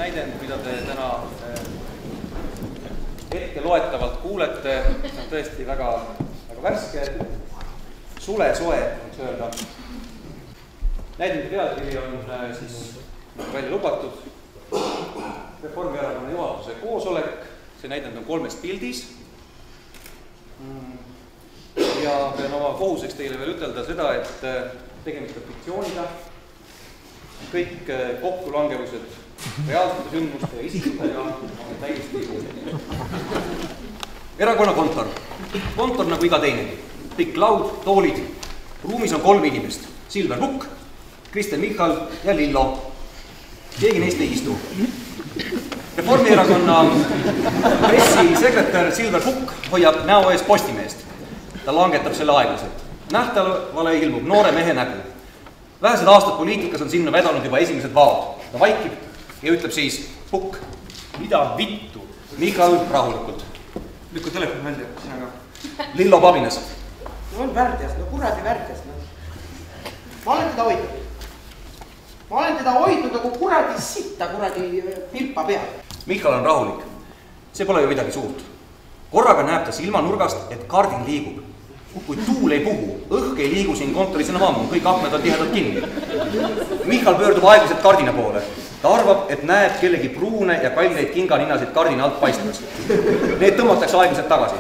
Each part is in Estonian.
näidend, mida te täna hetke loetavalt kuulete, on tõesti väga värske, sulesoe, võiks öelda. Näidendi pealkiri on siis välja lubatud Reformierakonna juhatuse koosolek. See näidend on 3 pildis. Ja pean oma kohuseks teile veel ütelda seda, et tegemist on fiktsiooniga. Kõik kokkulangevused reaalsete sündmuste ja isikutega on täiesti juurde. Erakonna kontor. Kontor nagu iga teinegi. Pikk laud, toolid. Ruumis on 3 inimest. Silver Pukk, Kristen Michal ja Lillo. Keegi neist ei istu. Reformierakonna pressisekretär Silver Pukk hoiab näo ees Postimeest. Ta langetab selle aeglaselt. Nähtavale ilmub noore mehe nägu. Vähesed aastad poliitikas on sinna vedanud juba esimesed vaod. Ta vaikib ja ütleb siis Pukk. Mida vittu? Michal rahulikult. Lükka telefon välja, sina ka. Lillo pabinas. No on värdjas, no kuradi värdjas. Ma olen teda hoidnud. Ma olen teda hoidnud nagu kuradi sitta, kuradi pilpa peal. Michal on rahulik. See pole ju midagi suurt. Korraga näeb ta silmanurgast, et kardin liigub. Kui tuul ei puhu, õhk ei liigu siin kontoris enam ammu, kõik akmed on tihedalt kinni. Michal pöördub aeglaselt kardina poole. Ta arvab, et näeb kellegi pruune ja kalleid kinganinasid kardina alt paistmas. Need tõmmatakse aeglaselt tagasi.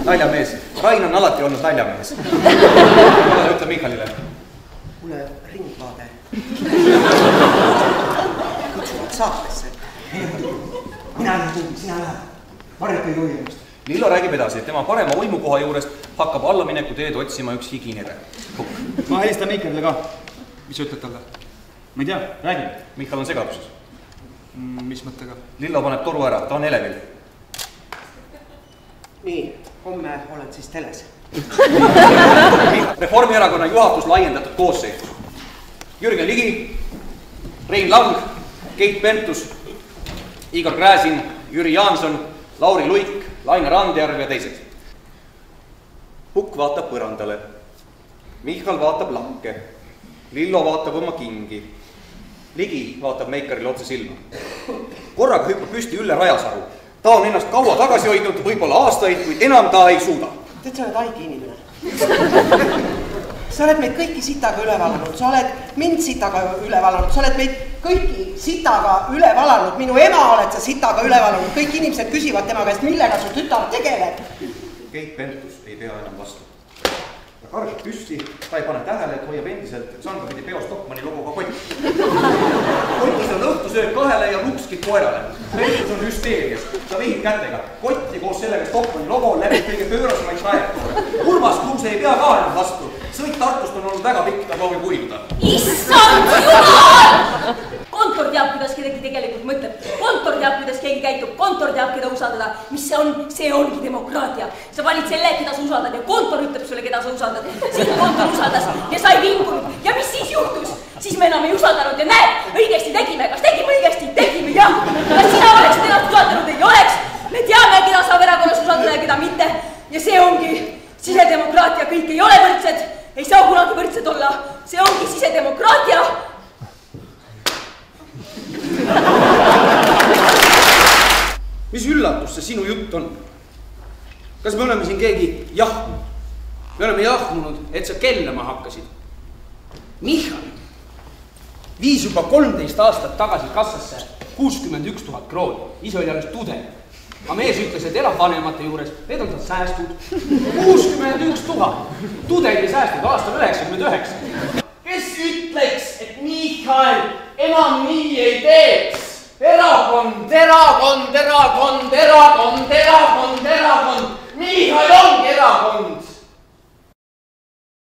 Naljamees. Rain on alati olnud naljamees. Ta ütleb Michalile. Mulle ringvaade. Kutsuvad saatesse. Mina lähen, sina lähen. Marjat ei tohi ennast. Lillo räägib edasi, et tema parema oimukoha juurest hakkab allamineku teed otsima üks higinere. Ma helistan Michalile ka. Mis sa ütled talle? Ma ei tea, räägib. Michal on segaduses. Mis mõttega? Lillo paneb toru ära, ta on elevil. Nii, homme oled siis teles. Reformierakonna juhatus laiendatud koosseisus. Jürgen Ligi, Rein Lang, Keit Pentus, Igor Gräzin, Jüri Jaanson, Lauri Luik, Laine Randjärv ja teised. Pukk vaatab põrandale. Michal vaatab lakke. Lillo vaatab oma kingi. Ligi vaatab Meikarile otse silma. Korraga hüppab püsti Ülle Rajasaru. Ta on ennast kaua tagasi hoidnud, võib-olla aastaid, kuid enam ta ei suuda. Tead, sa oled haige inimene. Sa oled meid kõiki sitaga üle valanud. Sa oled mind sitaga üle valanud. Sa oled meid kõiki sitaga üle valanud. Minu ema oled sa sitaga üle valanud. Kõik inimesed küsivad tema käest, millega su tütar tegeleb. Keit Pentus ei pea enam vastu. Ta kargab püsti, ta ei pane tähele, et hoiab endiselt Sandra pidi peos Stockmanni logoga kotti. Kotis on õhtusööb 2 ja lukskib koerale. Pentus on hüsteerias. Ta vihib kätega. Kotti koos sellega Stockmanni logo läbi kõige pöörasemaid trajektoore. Urmas Kruuse ei pea ka enam vastu. Sõit Tartust on olnud väga pikk, ta proovib uinuda. Issand jumal! Kontor teab, kuidas kedagi tegelikult mõtleb. Kontor teab, kuidas keegi käitub. Kontor teab, keda usaldada. Mis see on? See ongi demokraatia. Sa valid selle, keda sa usaldad ja kontor ütleb sulle, keda sa usaldad. Siin kontor usaldas ja sai vingunud. Ja mis siis juhtus? Siis me enam ei usaldanud ja näed, õigesti tegime. Kas tegime õigesti? Tegime, jah. Kas sina oleksid ennast usaldanud? Ei oleks. Me teame, keda saab erakonnas usaldada ja keda mitte. Ja see ongi sisedemokraatia. Kõik ei ole võrdsed. Ei saa kunagi võrdsed olla. See ongi sisedemokraatia. Mis üllatus see sinu jutt on? Kas me oleme siin keegi jahmunud? Me oleme jahmunud, et sa kellama hakkasid. Michal viis juba 13 aastat tagasi kassasse 61 000 krooni. Ise oli alles tudeng. Aga mees ütles, et elab vanemate juures, need on tal säästud. 61 000. Tudengi säästud aastal 99. Kes ütleks, et Michal enam nii ei teeks? Erakond, erakond, erakond, erakond, erakond.